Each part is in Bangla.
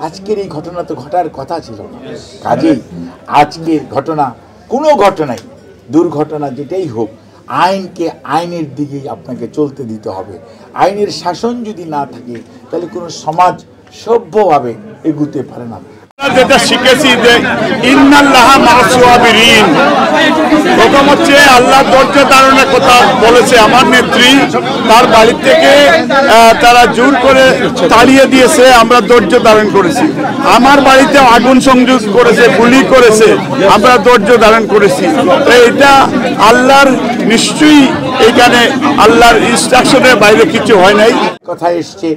আজকের এই ঘটনা তো ঘটার কথা ছিল না। কাজেই আজকের ঘটনা কোনো ঘটনাই দুর্ঘটনা যেটাই হোক আইনকে আইনের দিকেই আপনাকে চলতে দিতে হবে। আইনের শাসন যদি না থাকে তাহলে কোনো সমাজ সভ্যভাবে এগুতে পারে না। যেটা শিখেছি যে ইন্নাল্লাহা মা'আস সাবিরিন, প্রথম হচ্ছে আল্লাহ ধৈর্য ধারণের কথা বলেছে। আমার নেত্রী তার বাড়ি থেকে তারা জোর করে তাড়িয়ে দিয়েছে, আমরা ধৈর্য ধারণ করেছি। আমার বাড়িতে আগুন সংযোগ করেছে, গুলি করেছে, আমরা ধৈর্য ধারণ করেছি। এটা আল্লাহর নিশ্চয়ই এখানে আল্লাহর ইনস্ট্রাকশনের বাইরে কিছু হয় নাই। কথা এসছে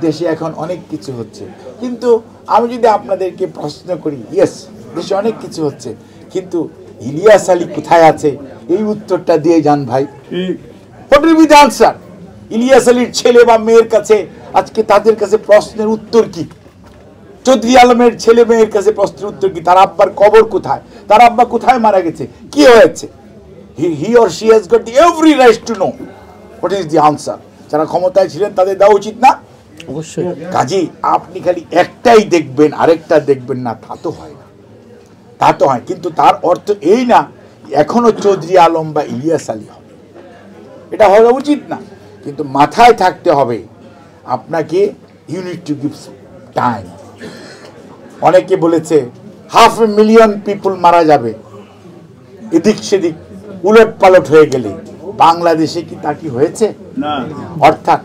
দেশে এখন অনেক কিছু হচ্ছে, কিন্তু আমি যদি আপনাদেরকে প্রশ্ন করি, ইয়েস দেশে অনেক কিছু হচ্ছে, কিন্তু ইলিয়াস আলী কোথায় আছে? এই উত্তরটা দিয়ে যান ভাই। What will be the answer? Ilias আলীর ছেলে বা মেয়ের কাছে আজকে তাদের কাছে প্রশ্নের উত্তর কি? চৌধুরী আলমের ছেলে মেয়ের কাছে প্রশ্নের উত্তর কি? তার আব্বার কবর কোথায়? তার আব্বা কোথায় মারা গেছে? কি হয়েছে? He or she has got every right to know what is the answer. যারা ক্ষমতায় ছিলেন তাদের দেওয়া উচিত না? অবশ্যই। কাজেই আপনি খালি একটাই দেখবেন আরেকটা দেখবেন না, তা তো হয় না, তা তো হয়, কিন্তু তার অর্থ এই না এখনো চৌধুরী আলম বা ইলিয়াস আলী হবে, এটা হওয়া উচিত না। কিন্তু মাথায় থাকতে হবে আপনাকে you need to give time. অনেকে বলেছে 500,000 পিপল মারা যাবে এদিক সেদিক উলট পালট হয়ে গেলে, বাংলাদেশে কি তা কি হয়েছে? অর্থাৎ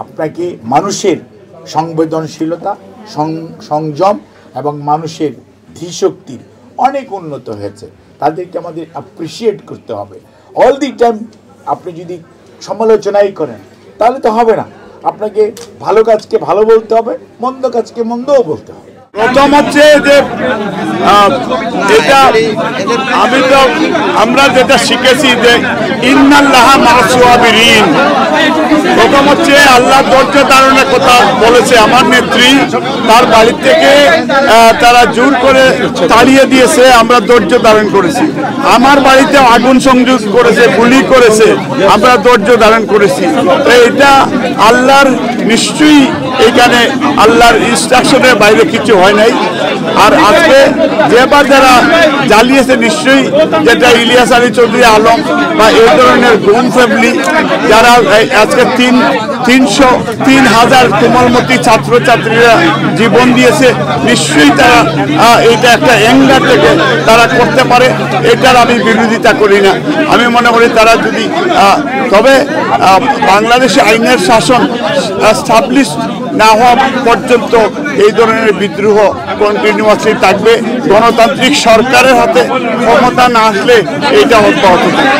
আপনাকে মানুষের সংবেদনশীলতা, সংযম এবং মানুষের ধীশক্তির অনেক উন্নত হয়েছে, তাদেরকে আমাদের অ্যাপ্রিসিয়েট করতে হবে। অল দি টাইম আপনি যদি সমালোচনাই করেন তাহলে তো হবে না, আপনাকে ভালো কাজকে ভালো বলতে হবে, মন্দ কাজকে মন্দও বলতে হবে। প্রথম হচ্ছে যে এটা আমরা যেটা শিখেছি যে ইন্নাল্লাহা মা'আস সাবিরিন, প্রথম হচ্ছে আল্লাহ ধৈর্য ধারণের কথা বলেছে। আমার নেত্রী তার বাড়ি থেকে তারা জোর করে তাড়িয়ে দিয়েছে, আমরা ধৈর্য ধারণ করেছি। আমার বাড়িতে আগুন সংযোগ করেছে, গুলি করেছে, আমরা ধৈর্য ধারণ করেছি। এটা আল্লাহর নিশ্চয়ই এখানে আল্লাহর ইনস্ট্রাকশনের বাইরে কিছু হয় নাই। আর আজকে যেবার যারা জ্বালিয়েছে নিশ্চয়ই যেটা ইলিয়াস আলী চৌধুরী আলম বা এই ধরনের গুম ফ্যামিলি যারা আজকে 3,000 কোমলমতি ছাত্রছাত্রীরা জীবন দিয়েছে, নিশ্চয়ই তারা এটা একটা অ্যাঙ্গার থেকে তারা করতে পারে, এটার আমি বিরোধিতা করি না। আমি মনে করি তারা যদি তবে বাংলাদেশে আইনের শাসন এস্টাবলিশ না হওয়া পর্যন্ত এই ধরনের বিদ্রোহ কন্টিনিউয়াসলি থাকবে। গণতান্ত্রিক সরকারের হাতে ক্ষমতা না আসলে এইটা অব্যাহত থাকবে।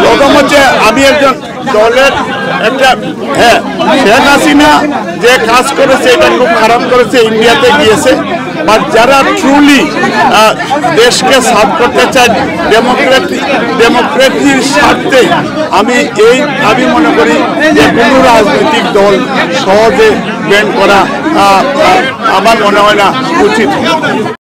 প্রথম হচ্ছে আমি একজন দলের একটা শেখ হাসিনা যে কাজ করেছে এটা খুব খারাপ করেছে, ইন্ডিয়াতে গিয়েছে। বাট যারা ট্রুলি দেশকে সার্ভ করতে চায় ডেমোক্রেসির স্বার্থে, আমি মনে করি যে কোনো রাজনৈতিক দল সহজে ব্যান করা আমার মনে হয় না উচিত।